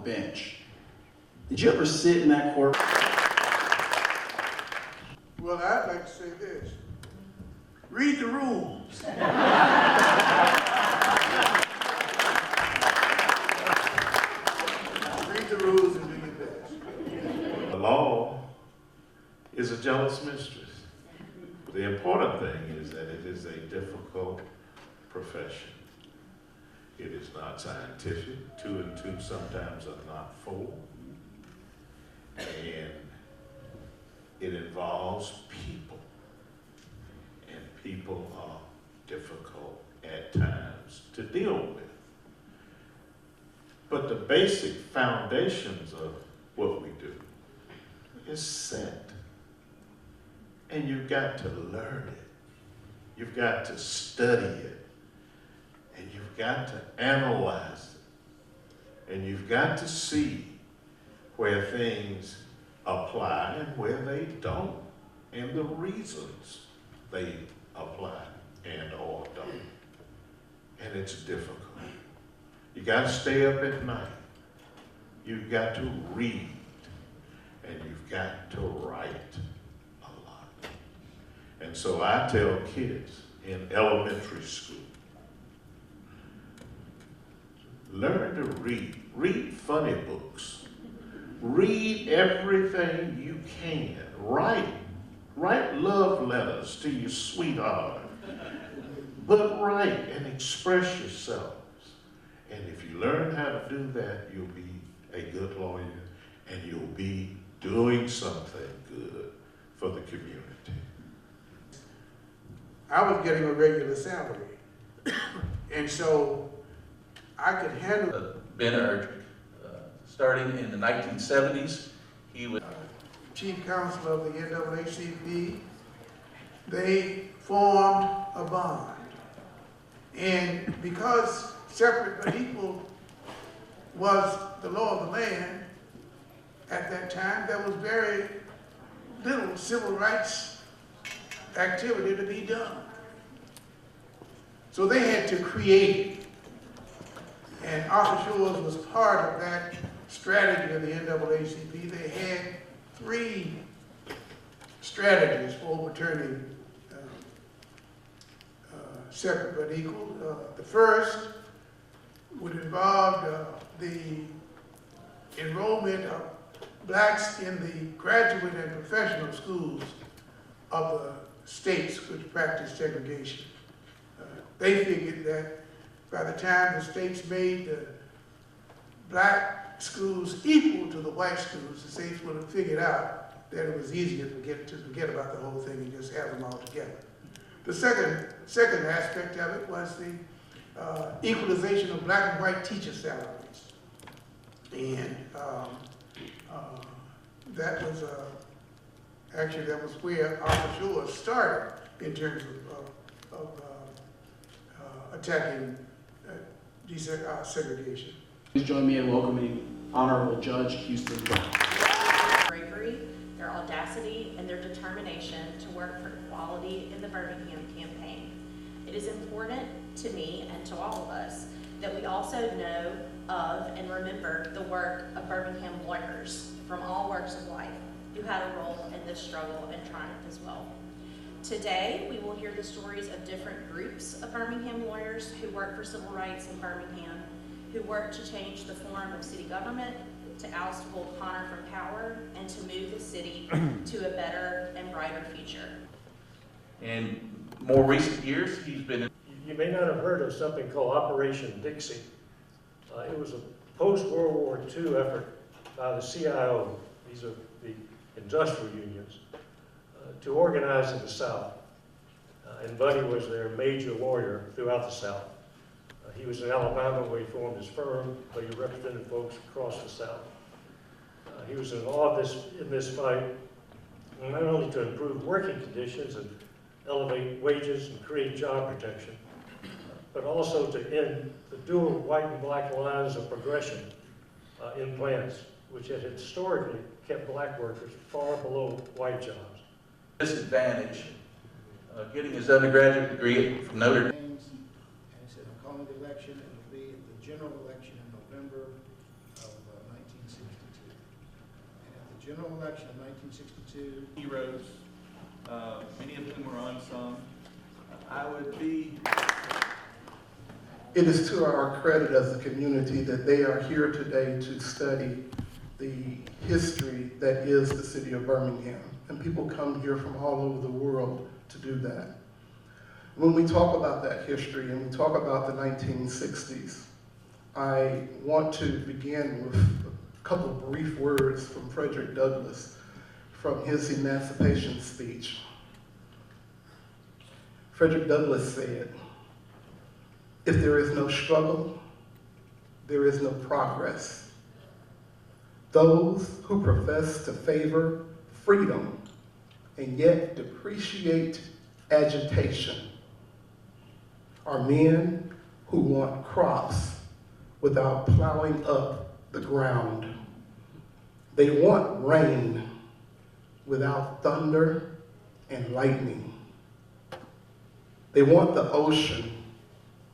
bench. Did you ever sit in that court? Well, I'd like to say this. Read the rules. Read the rules and do your best. The law is a jealous mistress. The important thing is that it is a difficult profession. It is not scientific. 2 and 2 sometimes are not 4. And it involves people. And people are difficult at times to deal with. But the basic foundations of what we do is set. And you've got to learn it. You've got to study it. And you've got to analyze it. And you've got to see where things apply and where they don't, and the reasons they apply and or don't. And it's difficult. You got to stay up at night. You've got to read. And you've got to write. And so I tell kids in elementary school, learn to read. Read funny books. Read everything you can. Write love letters to your sweetheart. But write and express yourselves. And if you learn how to do that, you'll be a good lawyer and you'll be doing something good for the community. I was getting a regular salary. And so I could handle Ben Erdrich. Starting in the 1970s, he was chief counsel of the NAACP. They formed a bond. And because separate but equal was the law of the land at that time, there was very little civil rights activity to be done. So they had to create it. And Arthur Shores was part of that strategy of the NAACP. They had 3 strategies for overturning separate but equal. The first would involve the enrollment of blacks in the graduate and professional schools of the states which practice segregation. They figured that by the time the states made the black schools equal to the white schools, the states would have figured out that it was easier to forget about the whole thing and just have them all together. The second aspect of it was the equalization of black and white teacher salaries. And that was actually, that was where Arthur Shores started in terms of attacking segregation. Please join me in welcoming Honorable Judge Houston Brown. Their bravery, their audacity, and their determination to work for equality in the Birmingham campaign. It is important to me and to all of us that we also know of and remember the work of Birmingham lawyers from all walks of life who had a role in this struggle and triumph as well. Today, we will hear the stories of different groups of Birmingham lawyers who work for civil rights in Birmingham, who work to change the form of city government, to oust Bull Connor from power, and to move the city to a better and brighter future. in more recent years, he's been in. You may not have heard of something called Operation Dixie. It was a post-World War II effort by the CIO, these are the industrial unions, to organize in the South. And Buddy was their major lawyer throughout the South. He was in Alabama where he formed his firm, but he represented folks across the South. He was involved in this fight, not only to improve working conditions and elevate wages and create job protection, but also to end the dual white and black lines of progression in plants, which had historically kept black workers far below white jobs. Disadvantage, getting his undergraduate degree from Notre Dame. And he said, I'm calling the election, and it'll be the general election in November of general election of 1962. Heroes, many of whom were unsung. I would be. It is to our credit as a community that they are here today to study the history that is the city of Birmingham. And people come here from all over the world to do that. When we talk about that history and we talk about the 1960s, I want to begin with a couple of brief words from Frederick Douglass from his emancipation speech. Frederick Douglass said, "If there is no struggle, there is no progress. Those who profess to favor freedom and yet depreciate agitation are men who want crops without plowing up the ground. They want rain without thunder and lightning. They want the ocean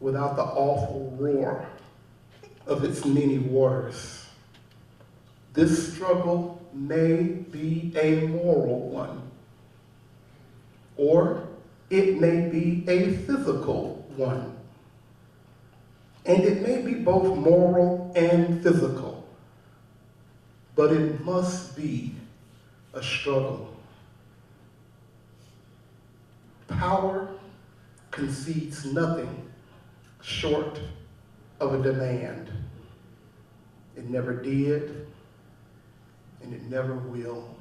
without the awful roar of its many waters. This struggle may be a moral one, or it may be a physical one. And it may be both moral and physical, but it must be a struggle. Power concedes nothing short of a demand. It never did, and it never will.